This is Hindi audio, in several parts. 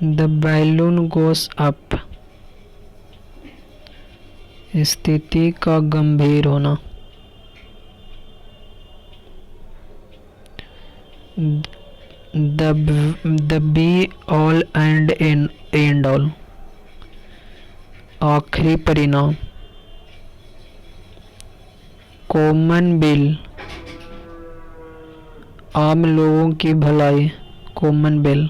द बैलून गोस अप, स्थिति का गंभीर होना। The B all and all, आखिरी परिणाम। कॉमन बिल, आम लोगों की भलाई। Common bill.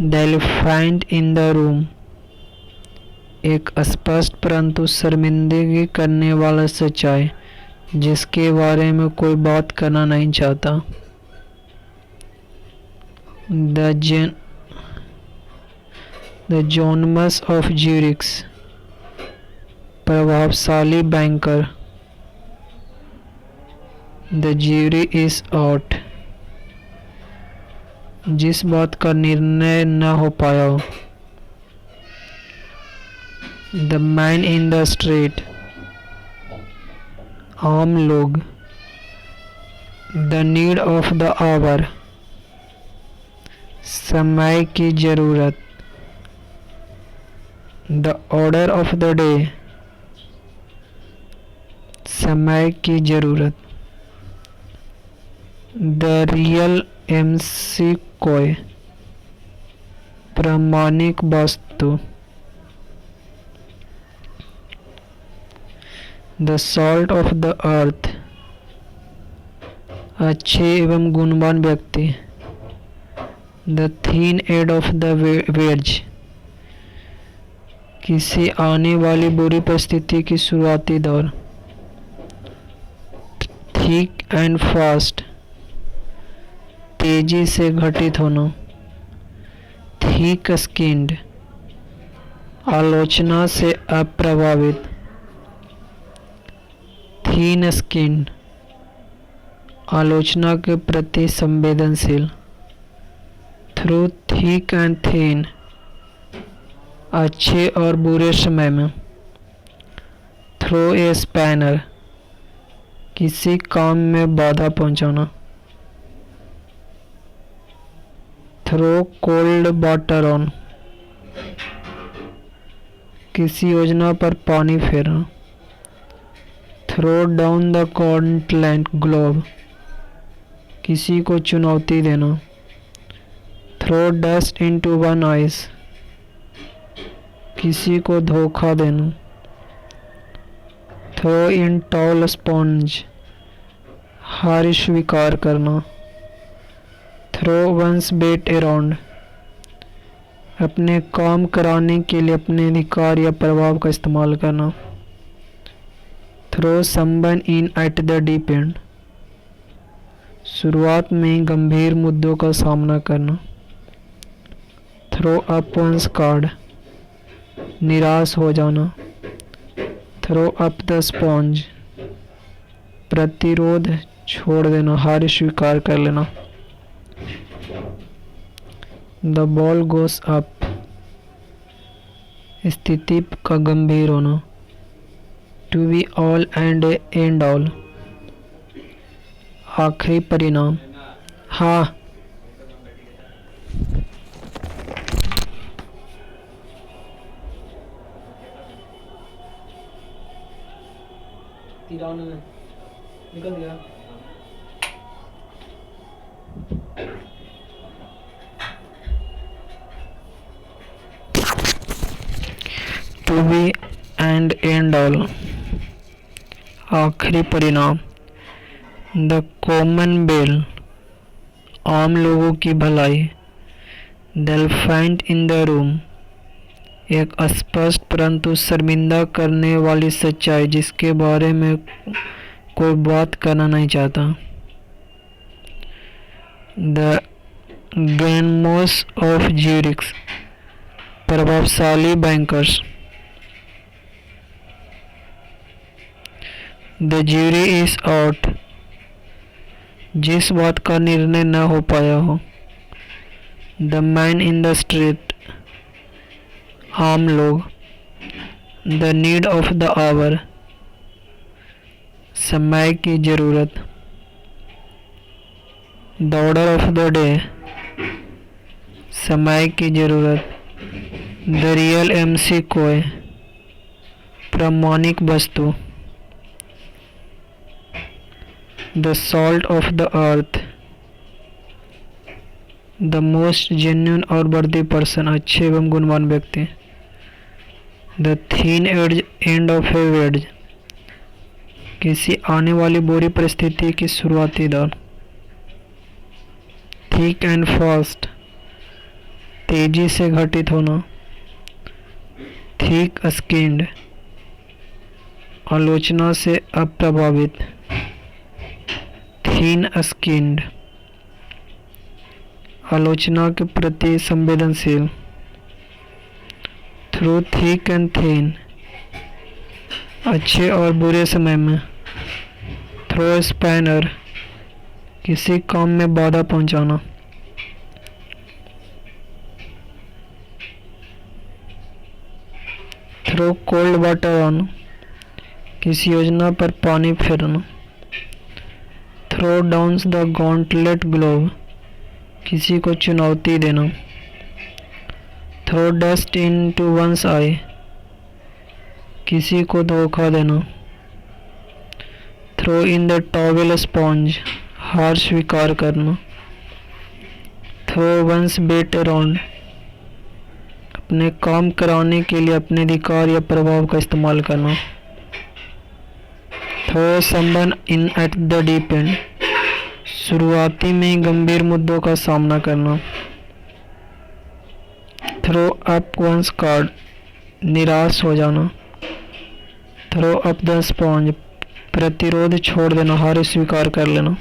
The elephant in the room, एक स्पष्ट परंतु शर्मिंदगी करने वाला सच्चाई जिसके बारे में कोई बात करना नहीं चाहता। द जोनमस ऑफ ज्यूरिक्स, प्रभावशाली banker. The jury is out, जिस बात का निर्णय न हो पाया हो। The man in the street, आम लोग। The need of the hour, समय की जरूरत। The order of the day, समय की जरूरत। द रियल एमसी कोय, प्रामाणिक वस्तु। The salt of the earth, अच्छे एवं गुणवान व्यक्ति। The thin end of the wedge, किसी आने वाली बुरी परिस्थिति की शुरुआती दौर। थिक एंड फास्ट, तेजी से घटित होना। थिक स्किन्ड, आलोचना से अप्रभावित। थीन स्किन्ड, आलोचना के प्रति संवेदनशील। थ्रू थिक एंड थिन, अच्छे और बुरे समय में। थ्रो ए स्पैनर, किसी काम में बाधा पहुंचाना। थ्रो कोल्ड वाटर ऑन, किसी योजना पर पानी फेरना। Throw down the gauntlet glove, किसी को चुनौती देना। Throw dust into one eyes, किसी को धोखा देना। थ्रो इन टॉल स्पॉन्ज, हार स्वीकार करना। थ्रो वंस बेट अराउंड, अपने काम कराने के लिए अपने अधिकार या प्रभाव का इस्तेमाल करना। Throw someone in at the deep end, शुरुआत में गंभीर मुद्दों का सामना करना। थ्रो अप वंस कार्ड, निराश हो जाना। थ्रो अप द स्पॉन्ज, प्रतिरोध छोड़ देना, हार स्वीकार कर लेना। द बॉल गोस अप, स्थिति का गंभीर होना। To be all and all, आखिरी परिणाम। हाँ, निकल गया। टू बी एंड ऑल, आखिरी परिणाम। द कॉमन बिल, आम लोगों की भलाई। The elephant in the room, एक अस्पष्ट परंतु शर्मिंदा करने वाली सच्चाई जिसके बारे में कोई बात करना नहीं चाहता। द गैनमोस ऑफ ज्यूरिक्स, प्रभावशाली bankers. The jury is out, जिस बात का निर्णय न हो पाया हो। The man in the street, आम लोग। The need of the hour, समय की जरूरत। The order of the day, समय की जरूरत, द रियल MC कोय, प्रामाणिक वस्तु, the salt of the earth, the most genuine और वर्दी पर्सन, अच्छे एवं गुणवान व्यक्ति, the thin edge end of a wedge, किसी आने वाली बुरी परिस्थिति की शुरुआती दौर, थिक एंड फास्ट, तेजी से घटित होना, थिक स्किन्ड, आलोचना से अप्रभावित, थीन स्किन्ड, आलोचना के प्रति संवेदनशील, थ्रू थिक एंड थीन, अच्छे और बुरे समय में, थ्रो स्पैनर, किसी काम में बाधा पहुंचाना, थ्रो कोल्ड वाटर ऑन, किसी योजना पर पानी फेरना, throw down the gauntlet glove, किसी को चुनौती देना, throw dust in to one's eye, किसी को धोखा देना, throw in the towel sponge, हार स्वीकार करना, थ्रो वंस बेट अराउंड, अपने काम कराने के लिए अपने अधिकार या प्रभाव का इस्तेमाल करना, throw someone in at the deep end, शुरुआती में गंभीर मुद्दों का सामना करना, थ्रो अप वंस कार्ड, निराश हो जाना, थ्रो अप द स्पॉन्ज, प्रतिरोध छोड़ देना, हार स्वीकार कर लेना।